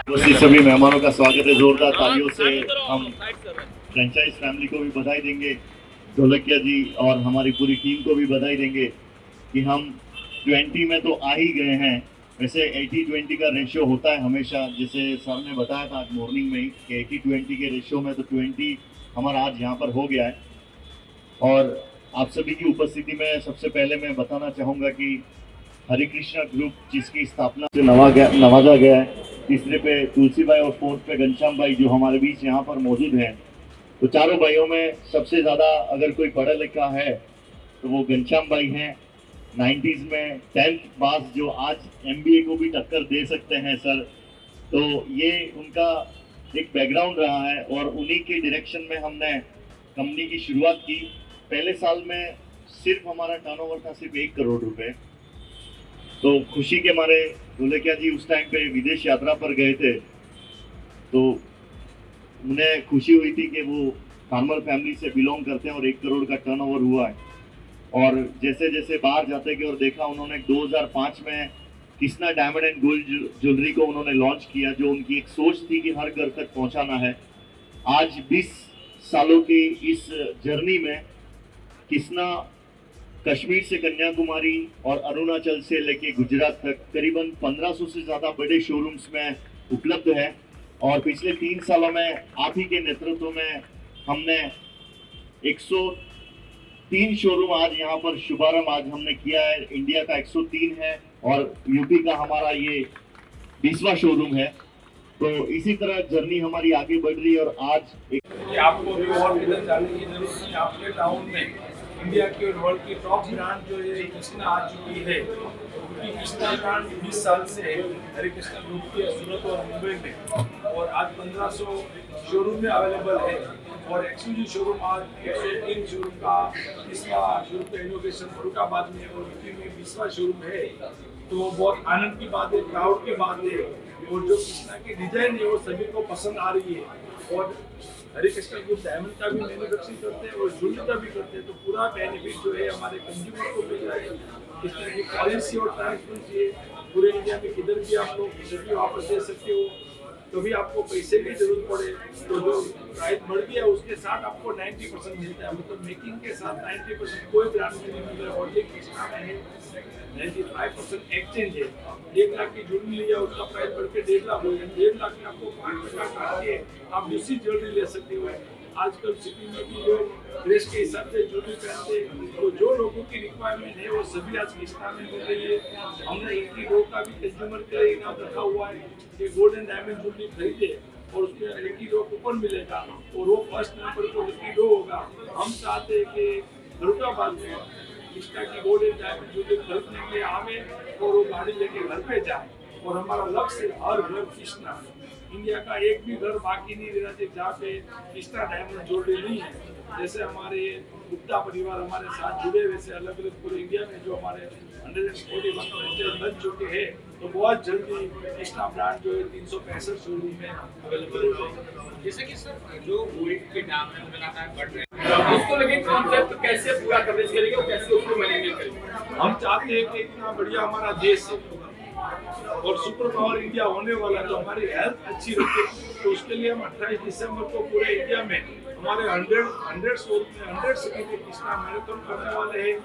सभी मेहमानों का स्वागत है। जोरदार तालियों से हम फ्रेंचाइज फैमिली को भी बधाई देंगे, ढोलकिया जी और हमारी पूरी टीम को भी बधाई देंगे कि हम 20 में तो आ ही गए हैं। वैसे 80-20 का रेशियो होता है हमेशा, जैसे सर ने बताया था आज मॉर्निंग में ही कि 80-20 के रेशियो में तो 20 हमारा आज यहाँ पर हो गया है। और आप सभी की उपस्थिति में सबसे पहले मैं बताना चाहूँगा कि हरे कृष्णा ग्रुप जिसकी स्थापना से नवाजा गया है, तीसरे पे तुलसी भाई और फोर्थ पे घनश्याम भाई जो हमारे बीच यहाँ पर मौजूद हैं। तो चारों भाइयों में सबसे ज़्यादा अगर कोई पढ़ा लिखा है तो वो घनश्याम भाई हैं। 90s में 10th पास जो आज MBA को भी टक्कर दे सकते हैं सर, तो ये उनका एक बैकग्राउंड रहा है और उन्हीं के डायरेक्शन में हमने कंपनी की शुरुआत की। पहले साल में सिर्फ हमारा टर्नओवर था सिर्फ 1 करोड़ रुपए। तो खुशी के मारे ढोलकिया जी उस टाइम पे विदेश यात्रा पर गए थे, तो उन्हें खुशी हुई थी कि वो फार्मर फैमिली से बिलोंग करते हैं और 1 करोड़ का टर्नओवर हुआ है। और जैसे जैसे बाहर जाते गए और देखा, उन्होंने 2005 में Krishna diamond and gold jewellery को उन्होंने लॉन्च किया, जो उनकी एक सोच थी कि हर घर तक पहुंचाना है। आज 20 सालों की इस जर्नी में कृष्णा कश्मीर से कन्याकुमारी और अरुणाचल से लेके गुजरात तक करीबन 1500 से ज़्यादा बड़े शोरूम्स में उपलब्ध है। और पिछले 3 सालों में आप ही के नेतृत्व में हमने 103 शोरूम आज यहाँ पर शुभारंभ आज हमने किया है। इंडिया का 103 है और यूपी का हमारा ये 20वां शोरूम है। तो इसी तरह जर्नी हमारी आगे बढ़ रही है। और आज कि आपको भी और इधर जाने की जरूरत नहीं। आपके टाउन में इंडिया की और वर्ल्ड की टॉप ब्रांड जो है कृष्णा आ चुकी है, क्योंकि कृष्णा ब्रांड 20 साल से है हरे कृष्णा ग्रुप के सूरत और मुंबई में, और आज 1500 शोरूम में अवेलेबल है। और एक्सक्लूसिव शोरूम आज 103 शोरूम का 30वां शोरूम का इनोवेशन फरुखाबाद में और यूपी में 20वां शोरूम है। तो बहुत आनंद की बात है, प्राउड की बात है। और जो कृष्णा की डिजाइन है वो सभी को पसंद आ रही है। और हरे कृष्णा ग्रुप डायमंड का भी मैन्युफैक्चरिंग करते हैं और ज्वेलरी का भी करते हैं, तो पूरा बेनिफिट जो है हमारे कंज्यूमर को मिल जाएगा। कृष्णा की पॉलिसी और ट्रांसपेरेंसी है, पूरे इंडिया में किधर भी आप लोग किधर भी वापस दे सकते हो। कभी आपको पैसे की जरूरत पड़े तो जो प्राइस बढ़ गया उसके साथ आपको 90% मिलता है, मतलब मेकिंग के साथ 90% कोई ब्रांड में नहीं मिल रहा है। और ये कृष्णा में है 95% एक्सचेंज है। 1 लाख की ज्वेलरी लिया, उसका प्राइस बढ़ के 1.5 लाख हो गया, 1.5 लाख में आपको 5% काट के आप दूसरी ज्वेलरी ले सकते हो। आजकल सिटी में भी लोग ड्रेस के हिसाब से ज्वेलरी पहनते हैं, तो जो लोगों की रिक्वायरमेंट है वो सभी आज कृष्णा में मिल रही है। हमने इनकी डो का भी कंज्यूमर के लिए इनाम रखा हुआ है कि गोल्ड एंड डायमंड ज्वेलरी खरीदे और उसमें लकी डो कूपन मिलेगा और वो फर्स्ट नंबर को लकी डो होगा। हम चाहते हैं कि फरुखाबाद में कृष्णा की गोल्ड एंड डायमंड ज्वेलरी खरीदने के लिए आवे और वो गाड़ी लेके घर पे जाए। और हमारा लक्ष्य हर घर कृष्णा, इंडिया का एक भी घर बाकी नहीं रहना चाहिए जहाँ पे कृष्णा डायमंड ज्वेलरी नहीं है। जैसे हमारे गुप्ता परिवार हमारे साथ जुड़े, वैसे अलग अलग पूरे इंडिया में जो हमारे 141 फ्रेंचाइज बन चुके हैं, तो बहुत जल्दी कृष्णा ब्रांड जो है 365 शोरूम में अवेलेबल हो जाएगा। जैसे कि सर जो गोल्ड के दाम है लगातार बढ़ रहे हैं, उसको लेकिन कॉन्सेप्ट कैसे पूरा कवरेज करेंगे और कैसे उसको मैनेज करेंगे? हम चाहते हैं कि इतना बढ़िया हमारा देश और सुपर पावर इंडिया होने वाला, तो हमारी हेल्थ अच्छी रखे। तो उसके लिए हम 28 दिसंबर को पूरे इंडिया में हमारे 100 शोरूम में 100 सिटी में कृष्णा मैराथन करने वाले हैं।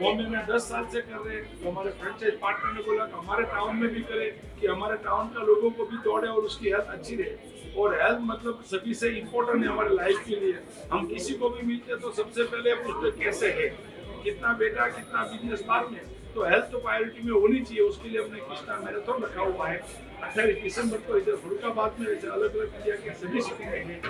बॉम्बे में 10 साल से कर रहे हैं, तो हमारे फ्रेंचाइज पार्टनर ने बोला कि हमारे टाउन में भी करें कि हमारे टाउन का लोगों को भी दौड़े और उसकी हेल्थ अच्छी रहे। और हेल्थ मतलब सभी से इम्पोर्टेंट है हमारे लाइफ के लिए। हम किसी को भी मिलते तो सबसे पहले पूछते कैसे है, कितना बेटा, कितना बिजनेस बाद में, तो हेल्थ तो प्रायोरिटी में होनी चाहिए। उसके लिए हमने कृष्णा मैराथन रखा हुआ है 28 दिसंबर को इधर फरुखाबाद में, वैसे अलग अलग इंडिया के सभी सिटी में है।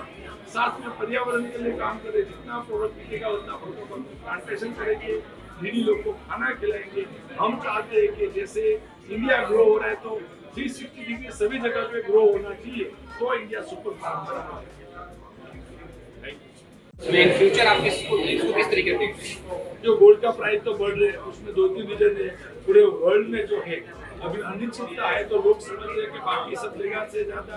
साथ में पर्यावरण के लिए काम करें, जितना प्रोडक्ट बिकेगा उतना फरुखाबाद में प्लांटेशन करेंगे, नीडी लोग को खाना खिलाएंगे। हम चाहते हैं कि जैसे इंडिया ग्रो हो रहा है तो 360 डिग्री सभी जगह पे ग्रो होना चाहिए, तो India super power in future आप इसको किस तरीके से देखते हैं? जो गोल्ड का प्राइस तो बढ़ रहे हैं, उसमें 2-3 रीजन है। पूरे वर्ल्ड में जो है अभी अनिश्चितता है, तो लोग समझ रहे हैं कि बाकी सब जगह से ज्यादा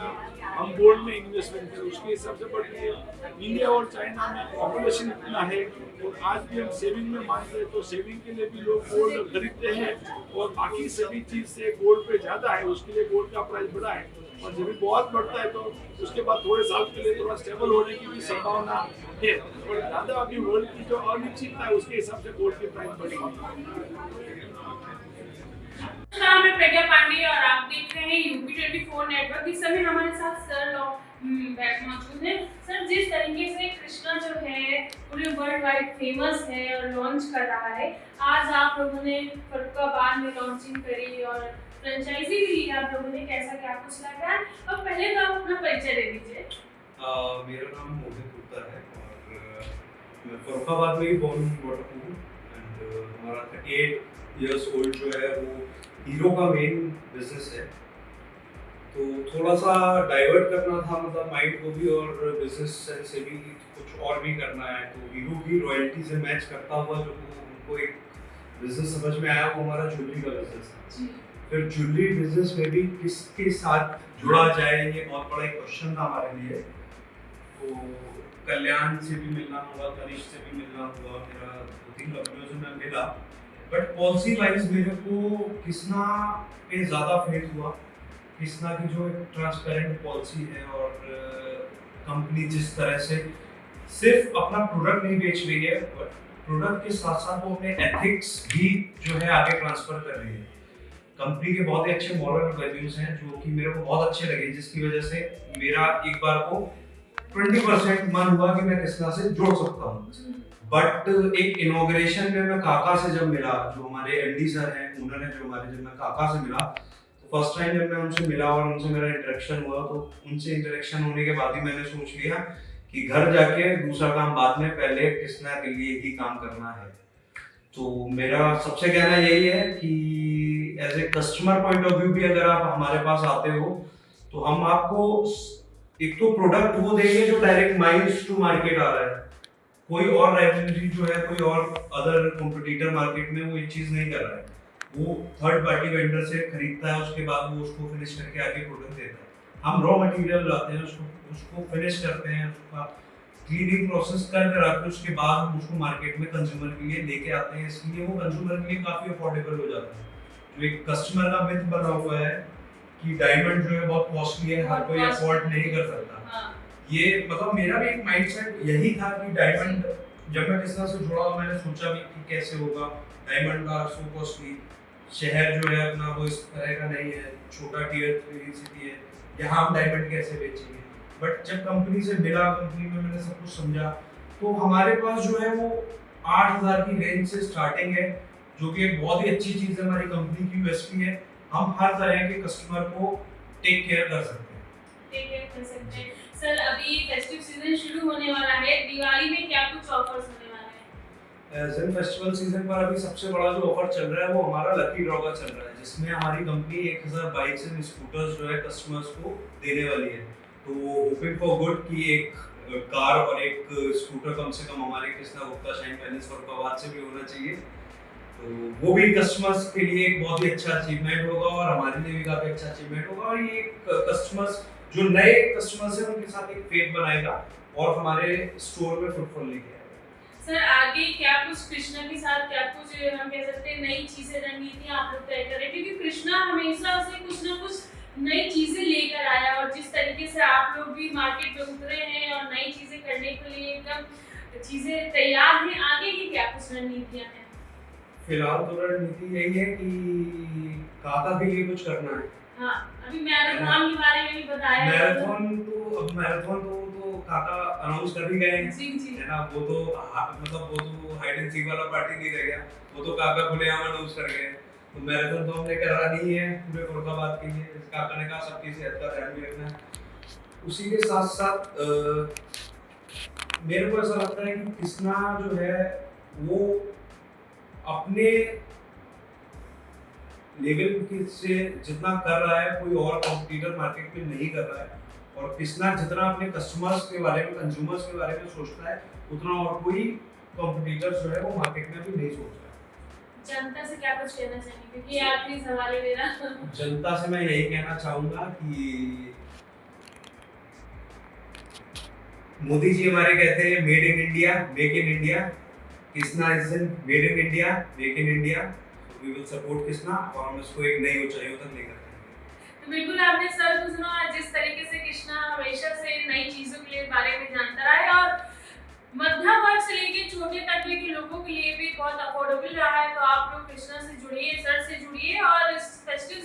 हम गोल्ड में इन्वेस्टमेंट करें, उसके हिसाब से बढ़ रही है। इंडिया और चाइना में पॉपुलेशन इतना है और आज भी हम सेविंग में मानते हैं, तो सेविंग के लिए भी लोग गोल्ड खरीदते हैं और बाकी सभी चीज से गोल्ड पे ज्यादा है, उसके लिए गोल्ड का प्राइस बढ़ा है। और जब भी बहुत बढ़ता है तो उसके बाद थोड़े साल के लिए थोड़ा स्टेबल होने की भी संभावना है। और ज़्यादा अभी गोल्ड की जो अनिश्चितता है उसके हिसाब से गोल्ड की प्राइस बढ़ेगी। मैं प्रज्ञा पांडे और आप देख रहे हैं UP24 नेटवर्क। इस समय हमारे साथ सर मौजूद हैं। सर, जिस तरीके से कृष्णा जो है पूरे वर्ल्ड वाइड फेमस है और लॉन्च कर रहा है, आज आप लोगों ने फरुखाबाद में लॉन्चिंग करी और फ्रेंचाइजी भी ली आप लोगों ने, कैसा क्या कुछ लगा? और पहले तो आप अपना परिचय दे दीजिए। मेरा नाम मोहित गुप्ता है और मैं फरुखाबाद में ही बॉर्न बॉट अप हूँ एंड हमारा 38 इयर्स ओल्ड जो है वो हीरो का मेन बिजनेस है। तो थोड़ा सा डाइवर्ट करना था, मतलब माइंड को भी और बिजनेस सेंस से भी कुछ और भी करना है। तो हीरो की रॉयल्टी से मैच करता हुआ जो उनको एक बिजनेस समझ में आया वो हमारा ज्वेलरी का बिजनेस था। फिर ज्वेलरी बिजनेस में भी किसके साथ जुड़ा जाए ये बहुत बड़ा एक क्वेश्चन था हमारे लिए। तो कल्याण से भी मिलना हुआ, तनिष्क से भी मिलना हुआ, मेरा 2-3 कंपनियों से मैं मिला, बट पॉलिसी वाइज मेरे को कृष्णा पे ज़्यादा फेथ हुआ। कृष्णा की जो एक ट्रांसपेरेंट पॉलिसी है और कंपनी जिस तरह से सिर्फ अपना प्रोडक्ट नहीं बेच रही है, प्रोडक्ट के साथ साथ वो अपने एथिक्स भी जो है आगे ट्रांसफर कर रही है। कंपनी के बहुत ही अच्छे मॉरल वैल्यूज हैं जो कि मेरे को बहुत अच्छे लगे, जिसकी वजह से मेरा एक बार को 20% मन हुआ कि मैं कृष्णा से जुड़ सकता हूँ। बट एक इनॉग्रेशन में मैं काका से जब मिला, जो हमारे एमडी सर हैं, उन्होंने जो हमारे, जब मैं काका से मिला तो फर्स्ट टाइम जब मैं उनसे मिला और उनसे मेरा इंटरेक्शन हुआ, तो उनसे इंटरेक्शन होने के बाद ही मैंने सोच लिया कि घर जाके दूसरा काम बाद में, पहले कृष्णा के लिए ही काम करना है। तो मेरा सबसे कहना यही है कि as a customer point of view भी अगर आप हमारे पास आते हो तो हम आपको एक तो प्रोडक्ट वो देंगे जो डायरेक्ट माइल्स टू मार्केट आ रहा है। कोई और राइवलरी जो है, कोई और अदर कॉम्पिटिटर मार्केट में वो ये चीज़ नहीं कर रहा है। वो थर्ड पार्टी वेंडर से खरीदता है, उसके बाद वो उसको फिनिश करके आगे प्रोडक्ट देता है। हम रॉ मटेरियल लाते हैं, उसको फिनिश करते हैं, उसका क्लीनिंग प्रोसेस कर के उसके बाद हम उसको मार्केट में कंज्यूमर के लिए लेके आते हैं। इसलिए वो कंज्यूमर के लिए काफ़ी अफोर्डेबल हो जाता है। जो एक कस्टमर का मिथ बना हुआ है कि डायमंड जो है बहुत कॉस्टली है, हर कोई अफोर्ड नहीं कर सकता। ये मतलब मेरा भी एक माइंडसेट यही था कि डायमंड, जब मैं कृष्णा से जुड़ा मैंने सोचा भी कि कैसे होगा डायमंड का सो कॉस्टली शहर जो है अपना वो इस तरह का नहीं है, छोटा टियर 3 सिटी है, यहाँ हम डायमंड कैसे बेचेंगे। बट जब कंपनी से मिला, कंपनी में मैंने सब कुछ समझा, तो हमारे पास जो है वो 8,000 की रेंज से स्टार्टिंग है, जो कि एक बहुत ही अच्छी चीज़ है। हमारी कंपनी की यूएसपी है, हम हर तरह के कस्टमर को टेक केयर कर सकते हैं। सर, अभी फेस्टिव सीजन शुरू होने वाला है, दिवाली में क्या कुछ ऑफर्स होने वाले हैं? ज़ेन फेस्टिवल सीजन पर अभी सबसे बड़ा जो ऑफर चल रहा है वो हमारा लकी ड्रॉ का चल रहा है, जिसमें हमारी कंपनी 1000 बाइक्स एंड स्कूटर्स जो है कस्टमर्स को देने वाली है। तो होपिंग फॉर गुड कि एक कार और एक स्कूटर कम से कम हमारे कृष्णा गुप्ता शाइन पैलेस फरुखाबाद से भी होना चाहिए। तो वो भी कस्टमर्स के लिए एक बहुत ही अच्छा अचीवमेंट होगा और हमारे लिए भी काफ़ी अच्छा अचीवमेंट होगा। और ये कस्टमर्स जो नए कस्टमर्स हैं उनके साथ एक फेथ बनाएगा और हमारे स्टोर में फुटफॉल लेके आएगा। सर, आगे क्या कुछ कृष्णा के साथ क्या कुछ हम कह सकते हैं नई चीजें, रणनीतियां आप लोग तय करें, क्योंकि कृष्णा हमेशा से कुछ ना कुछ नई चीजें लेकर आया और जिस तरीके से आप लोग भी मार्केट में उतरे हैं और नई चीजें करने के लिए एकदम चीजें तैयार हैं, आगे की क्या कुछ रणनीतियां हैं? फिलहाल तो रणनीति यही है कि काका के लिए कुछ करना है। हाँ, अभी मैराथन के बारे में भी बताया। मैराथन तो काका अनाउंस कर ही गए हैं, जी जी, है ना। वो तो मतलब वो तो हाइड एंड सीक वाला पार्टी नहीं रह गया, वो तो काका खुलेआम अनाउंस कर गए। तो मैराथन तो हमने करानी है पूरे फरुखाबाद के लिए। काका ने कहा सबकी सेहत का ध्यान भी रखना है। उसी के साथ साथ मेरे को ऐसा लगता है कि कृष्णा जो है वो अपने लेवल से जितना कर रहा है कोई और कॉम्पिटिटर मार्केट में नहीं कर रहा है। और कृष्णा जितना अपने कस्टमर्स के बारे में, कंज्यूमर्स के बारे में सोचता है, उतना और कोई कॉम्पिटिटर जो है वो मार्केट में भी नहीं सोच रहा है। जनता से क्या कुछ कहना चाहेंगे, क्योंकि आखिरी सवाल है मेरा। जनता से मैं यही कहना चाहूंगा कि मोदी जी हमारे कहते हैं made in India, make in India. Krishna is made in India, make in India. We will support Krishna और हम इसको एक नई ऊंचाइयों तक लेकर जाएंगे। तो बिल्कुल आपने सर को सुना, जिस तरीके से कृष्णा हमेशा से नई चीज़ों के बारे में जानता रहा है और मध्यम वर्ग से लेके छोटे तबके के लोगों के लिए भी बहुत अफोर्डेबल रहा है। तो आप लोग कृष्णा से जुड़िए, सर से जुड़िए और इस फेस्टिव